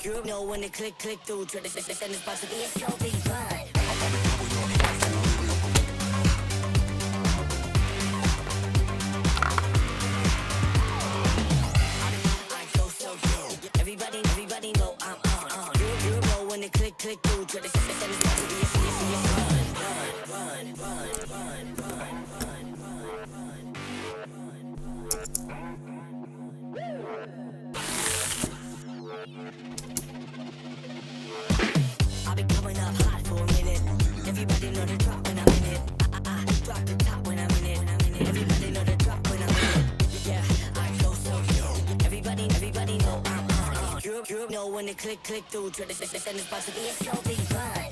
You know when it click through, try to send this box to be a so big fun. Everybody know I'm on. You know when it click through, try to send this box to be a I've been coming up hot for a minute. Everybody know the drop when I'm in it. I drop the top when I'm in it. Everybody know the drop when I'm in it. Yeah, I go so cute. Everybody know I'm on. You know when it click through, try to send this box to be a so big fun.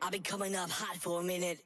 I've been coming up hot for a minute.